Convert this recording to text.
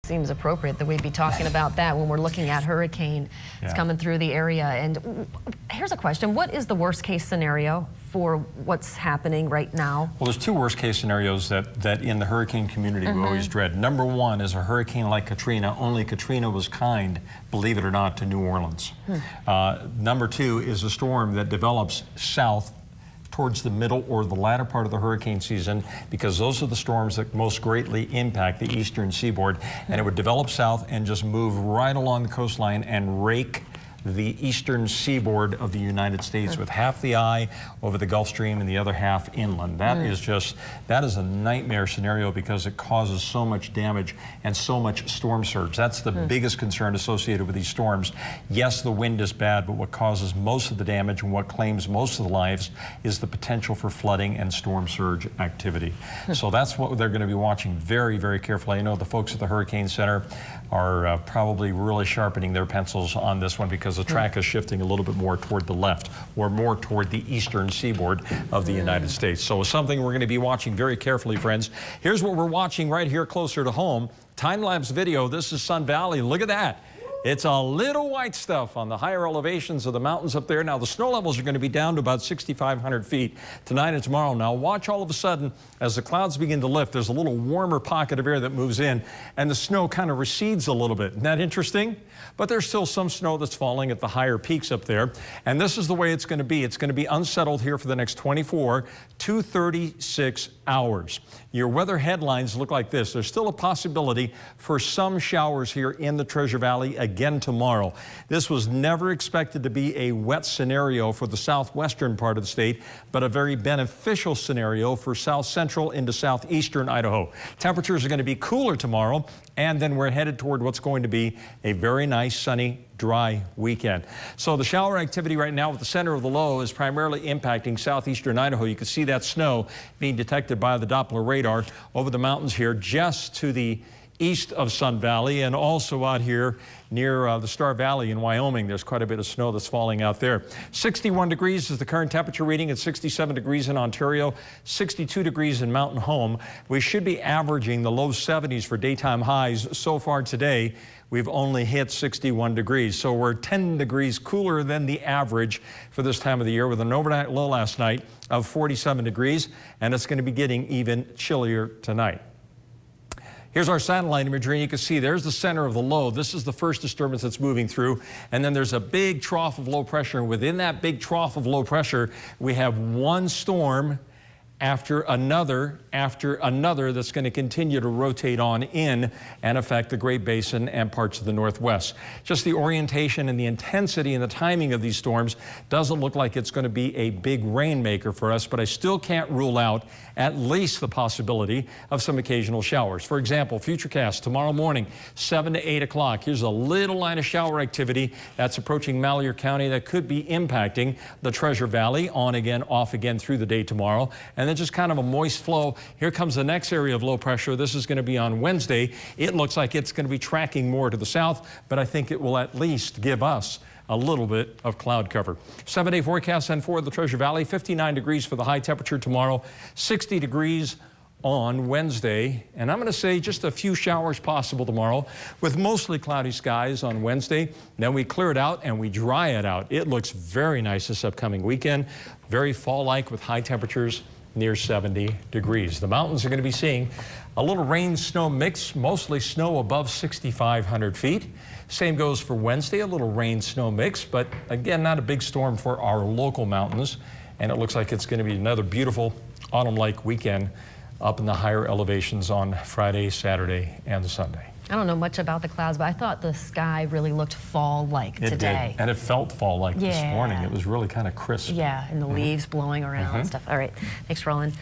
Seems appropriate that we'd be talking about that when we're looking at hurricane. It's coming through the area. And here's a question. What is the worst case scenario for what's happening right now? Well, there's two worst case scenarios that in the hurricane community we always dread. Number one is a hurricane like Katrina, only Katrina was kind, believe it or not, to New Orleans. Number two is a storm that develops south towards the middle or the latter part of the hurricane season, because those are the storms that most greatly impact the eastern seaboard, and it would develop south and just move right along the coastline and rake the eastern seaboard of the United States with half the eye over the Gulf Stream and the other half inland. That is a nightmare scenario because it causes so much damage and so much storm surge. That's the biggest concern associated with these storms. Yes, the wind is bad, but what causes most of the damage and what claims most of the lives is the potential for flooding and storm surge activity. So that's what they're going to be watching very, very carefully. I know the folks at the Hurricane Center are probably really sharpening their pencils on this one, because the track is shifting a little bit more toward the left or more toward the eastern seaboard of the United States. So it's something we're going to be watching very carefully, friends. Here's what we're watching right here closer to home. Time-lapse video. This is Sun Valley. Look at that. It's a little white stuff on the higher elevations of the mountains up there. Now, the snow levels are going to be down to about 6,500 feet tonight and tomorrow. Now, watch all of a sudden as the clouds begin to lift. There's a little warmer pocket of air that moves in, and the snow kind of recedes a little bit. Isn't that interesting? But there's still some snow that's falling at the higher peaks up there. And this is the way it's going to be. It's going to be unsettled here for the next 24 to 36 hours. Your weather headlines look like this. There's still a possibility for some showers here in the Treasure Valley again tomorrow. This was never expected to be a wet scenario for the southwestern part of the state, but a very beneficial scenario for south central into southeastern Idaho. Temperatures are going to be cooler tomorrow, and then we're headed toward what's going to be a very nice, sunny, dry weekend. So the shower activity right now with the center of the low is primarily impacting southeastern Idaho. You can see that snow being detected by the Doppler radar over the mountains here just to the east of Sun Valley, and also out here near the Star Valley in Wyoming. There's quite a bit of snow that's falling out there. 61 degrees is the current temperature reading at 67 degrees in Ontario, 62 degrees in Mountain Home. We should be averaging the low 70s for daytime highs. So far today, we've only hit 61 degrees. So we're 10 degrees cooler than the average for this time of the year, with an overnight low last night of 47 degrees, and it's going to be getting even chillier tonight. Here's our satellite imagery. You can see there's the center of the low. This is the first disturbance that's moving through. And then there's a big trough of low pressure. And within that big trough of low pressure, we have one storm after another that's going to continue to rotate on in and affect the Great Basin and parts of the Northwest. Just the orientation and the intensity and the timing of these storms doesn't look like it's going to be a big rainmaker for us, but I still can't rule out at least the possibility of some occasional showers. For example, Futurecast tomorrow morning, 7 to 8 o'clock. Here's a little line of shower activity that's approaching Malheur County that could be impacting the Treasure Valley, on again, off again through the day tomorrow. And then just kind of a moist flow. Here comes the next area of low pressure. This is going to be on Wednesday. It looks like it's going to be tracking more to the south, but I think it will at least give us a little bit of cloud cover. 7-day forecast and for the Treasure Valley, 59 degrees for the high temperature tomorrow, 60 degrees on Wednesday, and I'm going to say just a few showers possible tomorrow with mostly cloudy skies on Wednesday. Then we clear it out and we dry it out. It looks very nice this upcoming weekend, very fall-like with high temperatures near 70 degrees. The mountains are going to be seeing a little rain-snow mix, mostly snow above 6,500 feet. Same goes for Wednesday, a little rain-snow mix, but again, not a big storm for our local mountains. And it looks like it's going to be another beautiful autumn-like weekend up in the higher elevations on Friday, Saturday, and Sunday. I don't know much about the clouds, but I thought the sky really looked fall-like today. It did, and it felt fall-like this morning. It was really kind of crisp. Yeah, and the leaves blowing around and stuff. All right, thanks, Roland.